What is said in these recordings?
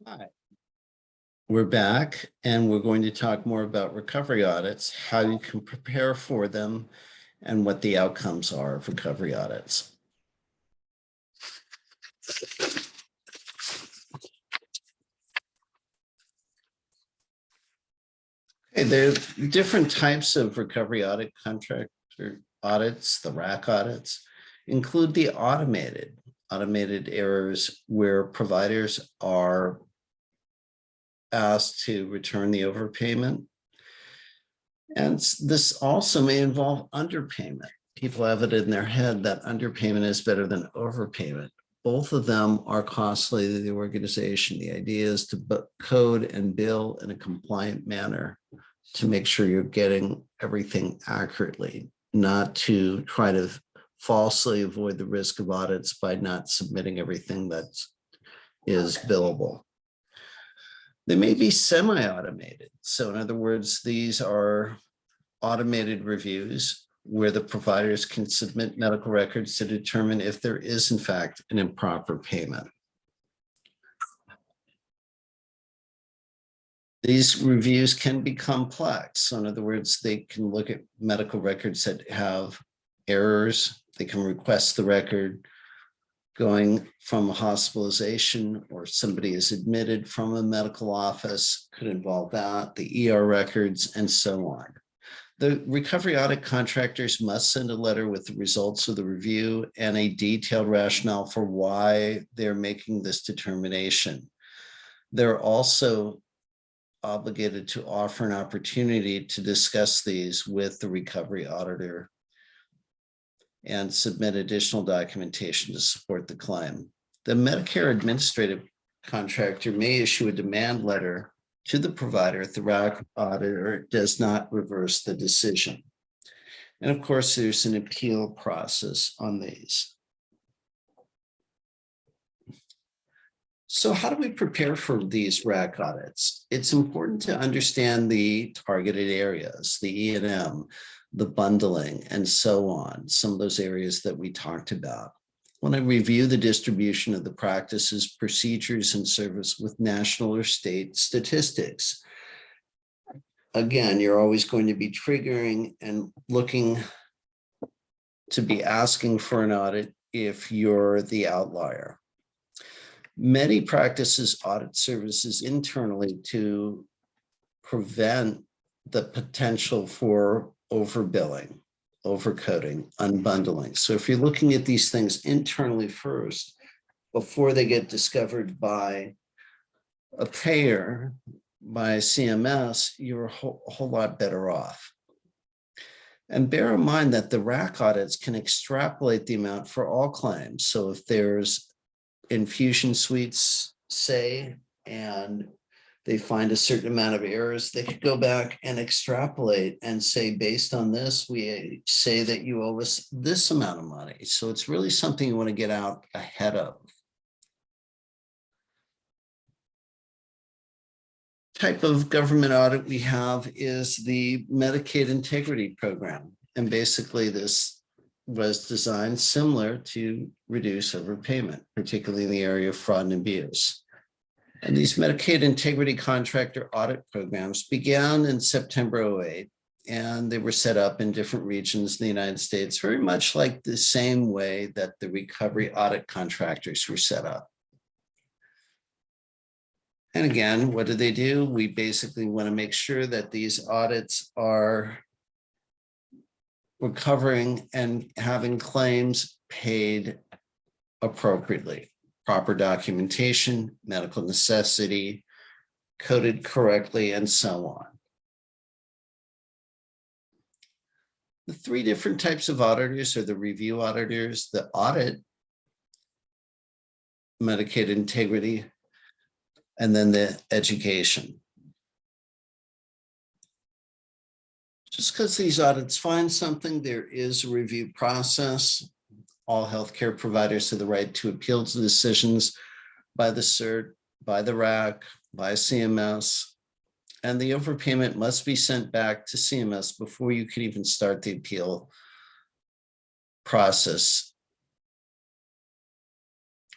Hi, we're back and we're going to talk more about recovery audits, how you can prepare for them, and what the outcomes are of recovery audits. Okay, there are different types of recovery audit contractor audits. The RAC audits include the automated errors where providers are asked to return the overpayment. And this also may involve underpayment. People have it in their head that underpayment is better than overpayment. Both of them are costly to the organization. The idea is to code and bill in a compliant manner to make sure you're getting everything accurately, not to try to falsely avoid the risk of audits by not submitting everything that is billable. They may be semi-automated. So in other words, these are automated reviews where the providers can submit medical records to determine if there is in fact an improper payment. These reviews can be complex. So in other words, they can look at medical records that have errors. They can request the record going from a hospitalization or somebody is admitted from a medical office, could involve that, the ER records, and so on. The recovery audit contractors must send a letter with the results of the review and a detailed rationale for why they're making this determination. They're also obligated to offer an opportunity to discuss these with the recovery auditor and submit additional documentation to support the claim. The Medicare administrative contractor may issue a demand letter to the provider if the RAC auditor does not reverse the decision. And of course, there's an appeal process on these. So how do we prepare for these RAC audits? It's important to understand the targeted areas, the E&M, the bundling, and so on, some of those areas that we talked about. When I review the distribution of the practices, procedures, and service with national or state statistics. Again, you're always going to be triggering and looking to be asking for an audit if you're the outlier. Many practices audit services internally to prevent the potential for overbilling, overcoding, unbundling. So if you're looking at these things internally first, before they get discovered by a payer, by CMS, you're a whole lot better off. And bear in mind that the RAC audits can extrapolate the amount for all claims. So if there's infusion suites, say, and they find a certain amount of errors, they could go back and extrapolate and say, based on this, we say that you owe us this amount of money. So it's really something you want to get out ahead of. Type of government audit we have is the Medicaid Integrity Program. And basically this was designed similar to reduce overpayment, particularly in the area of fraud and abuse. And these Medicaid Integrity Contractor Audit Programs began in September 2008, and they were set up in different regions in the United States, very much like the same way that the recovery audit contractors were set up. And again, what do? We basically want to make sure that these audits are recovering and having claims paid appropriately. Proper documentation, medical necessity, coded correctly, and so on. The three different types of auditors are the review auditors, the audit, Medicaid integrity, and then the education. Just because these audits find something, there is a review process. All healthcare providers have the right to appeal to decisions by the CERT, by the RAC, by CMS, and the overpayment must be sent back to CMS before you can even start the appeal process.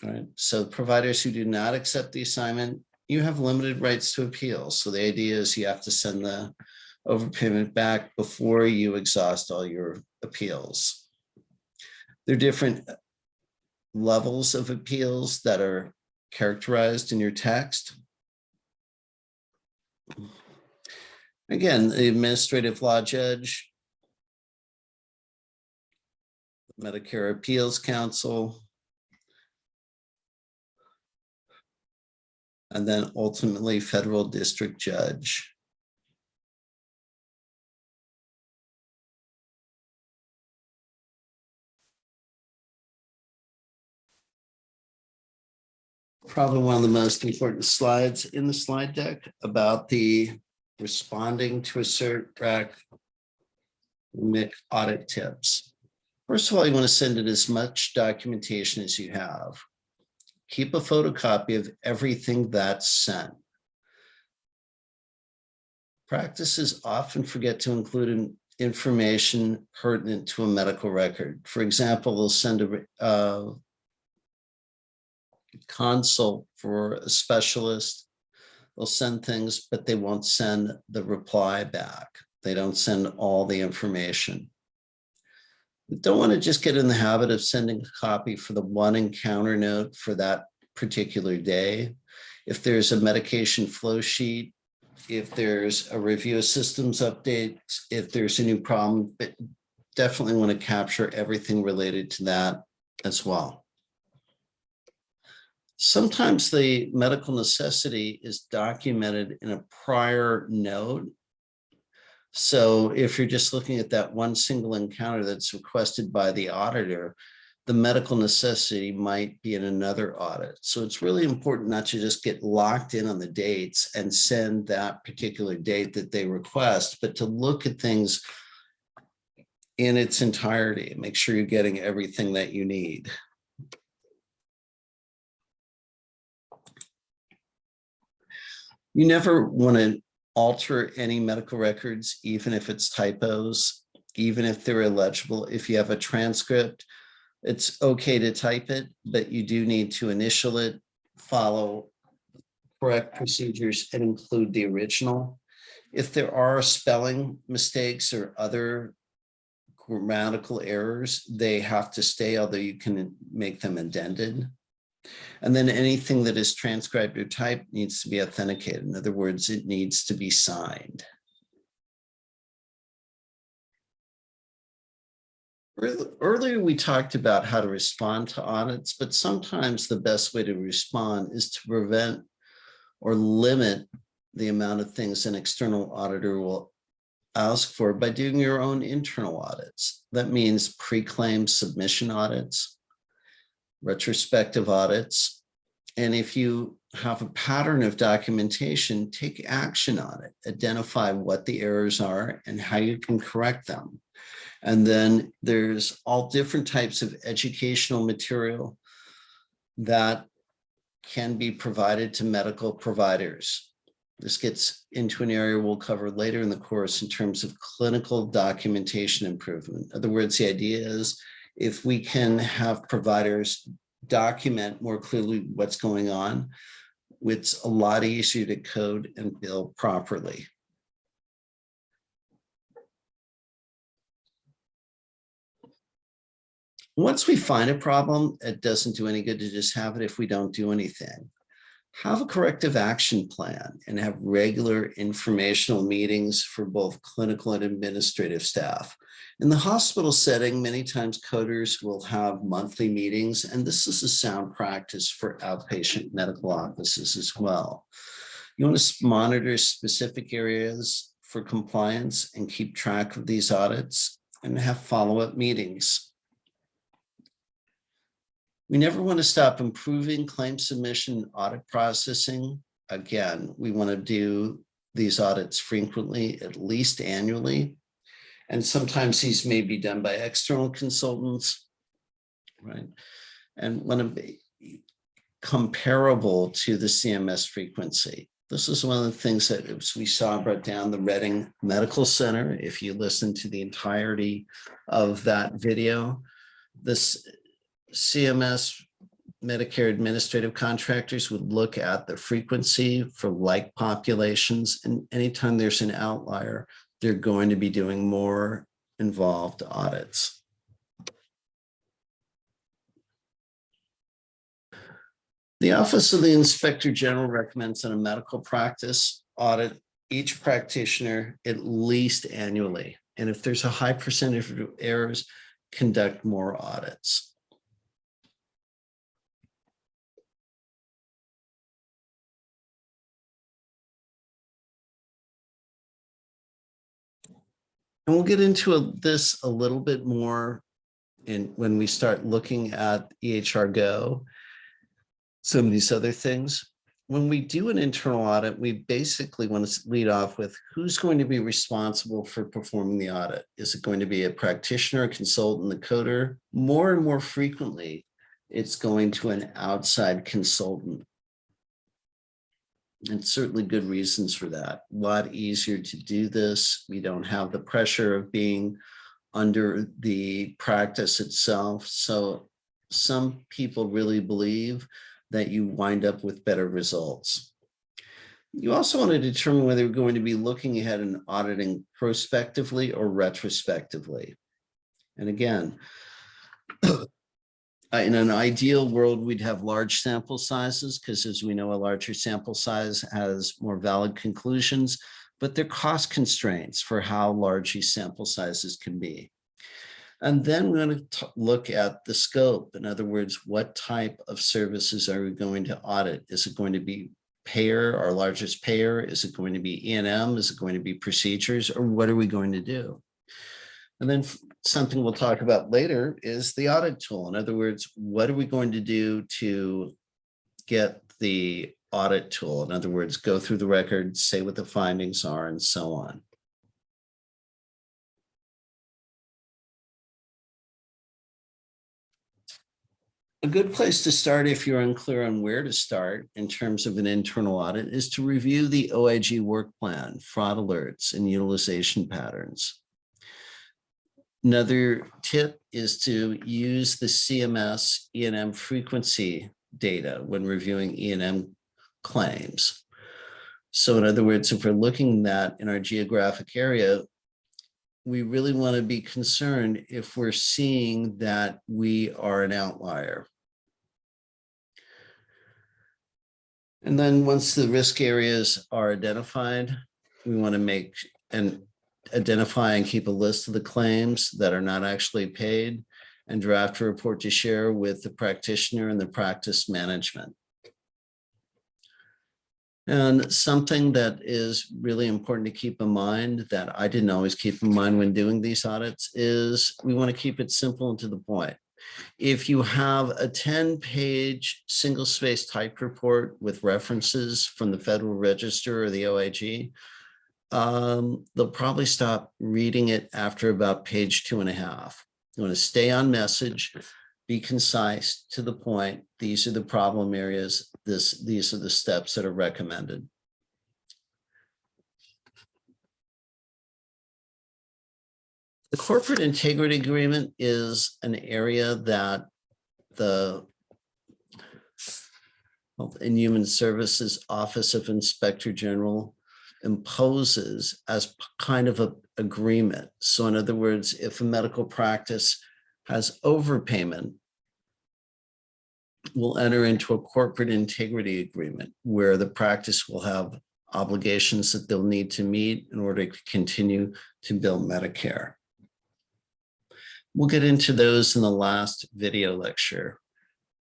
All right. So providers who do not accept the assignment you have limited rights to appeal. So the idea is you have to send the overpayment back before you exhaust all your appeals. There are different levels of appeals that are characterized in your text. Again, the administrative law judge, Medicare Appeals Council, and then ultimately federal district judge. Probably one of the most important slides in the slide deck about the responding to a cert RAC MIC audit tips. First of all, you want to send it as much documentation as you have. Keep a photocopy of everything that's sent. Practices often forget to include information pertinent to a medical record. For example, they'll send a consult for a specialist. They'll send things, but they won't send the reply back. They don't send all the information. We don't want to just get in the habit of sending a copy for the one encounter note for that particular day. If there's a medication flow sheet, if there's a review of systems update, if there's a new problem, but definitely want to capture everything related to that as well. Sometimes the medical necessity is documented in a prior note. So if you're just looking at that one single encounter that's requested by the auditor, the medical necessity might be in another audit. So it's really important not to just get locked in on the dates and send that particular date that they request, but to look at things in its entirety and make sure you're getting everything that you need. You never want to alter any medical records, even if it's typos, even if they're illegible. If you have a transcript, it's okay to type it, but you do need to initial it, follow correct procedures, and include the original. If there are spelling mistakes or other grammatical errors, they have to stay, although you can make them indented. And then anything that is transcribed or typed needs to be authenticated. In other words, it needs to be signed. Earlier, we talked about how to respond to audits, but sometimes the best way to respond is to prevent or limit the amount of things an external auditor will ask for by doing your own internal audits. That means pre-claim submission audits, retrospective audits. And if you have a pattern of documentation, take action on it. Identify what the errors are and how you can correct them. And then there's all different types of educational material that can be provided to medical providers. This gets into an area we'll cover later in the course in terms of clinical documentation improvement. In other words, the idea is if we can have providers document more clearly what's going on, it's a lot easier to code and bill properly. Once we find a problem, it doesn't do any good to just have it if we don't do anything. Have a corrective action plan and have regular informational meetings for both clinical and administrative staff. In the hospital setting, many times coders will have monthly meetings, and this is a sound practice for outpatient medical offices as well. You want to monitor specific areas for compliance and keep track of these audits and have follow-up meetings. We never want to stop improving claim submission audit processing. Again, we want to do these audits frequently, at least annually. And sometimes these may be done by external consultants, right? And want to be comparable to the CMS frequency. This is one of the things that we saw brought down the Reading Medical Center. If you listen to the entirety of that video, this CMS Medicare administrative contractors would look at the frequency for like populations, and anytime there's an outlier, they're going to be doing more involved audits. The Office of the Inspector General recommends that a medical practice audit each practitioner at least annually. And if there's a high percentage of errors, conduct more audits. And we'll get into this a little bit more when we start looking at EHR Go, some of these other things. When we do an internal audit, we basically want to lead off with who's going to be responsible for performing the audit. Is it going to be a practitioner, a consultant, the coder? More and more frequently, it's going to an outside consultant. And certainly good reasons for that. A lot easier to do this. We don't have the pressure of being under the practice itself. So some people really believe that you wind up with better results. You also want to determine whether you're going to be looking ahead and auditing prospectively or retrospectively. And again, in an ideal world, we'd have large sample sizes because, as we know, a larger sample size has more valid conclusions, but there are cost constraints for how large these sample sizes can be. And then we're going to look at the scope. In other words, what type of services are we going to audit? Is it going to be payer, our largest payer? Is it going to be E&M? Is it going to be procedures? Or what are we going to do? And then something we'll talk about later is the audit tool. In other words, what are we going to do to get the audit tool? In other words, go through the record, say what the findings are, and so on. A good place to start if you're unclear on where to start in terms of an internal audit is to review the OIG work plan, fraud alerts, and utilization patterns. Another tip is to use the CMS E&M frequency data when reviewing E&M claims. So in other words, if we're looking at that in our geographic area, we really want to be concerned if we're seeing that we are an outlier. And then once the risk areas are identified, we want to identify and keep a list of the claims that are not actually paid and draft a report to share with the practitioner and the practice management. And something that is really important to keep in mind that I didn't always keep in mind when doing these audits is we want to keep it simple and to the point. If you have a 10-page single-space type report with references from the Federal Register or the OIG, they'll probably stop reading it after about page 2.5. You want to stay on message, be concise, to the point. These are the problem areas. These are the steps that are recommended. The corporate integrity agreement is an area that the Health and Human Services Office of Inspector General imposes as kind of an agreement. So in other words, if a medical practice has overpayment, we'll enter into a corporate integrity agreement where the practice will have obligations that they'll need to meet in order to continue to bill Medicare. We'll get into those in the last video lecture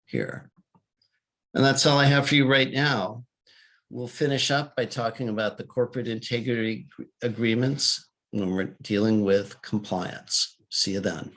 here. And that's all I have for you right now. We'll finish up by talking about the corporate integrity agreements when we're dealing with compliance. See you then.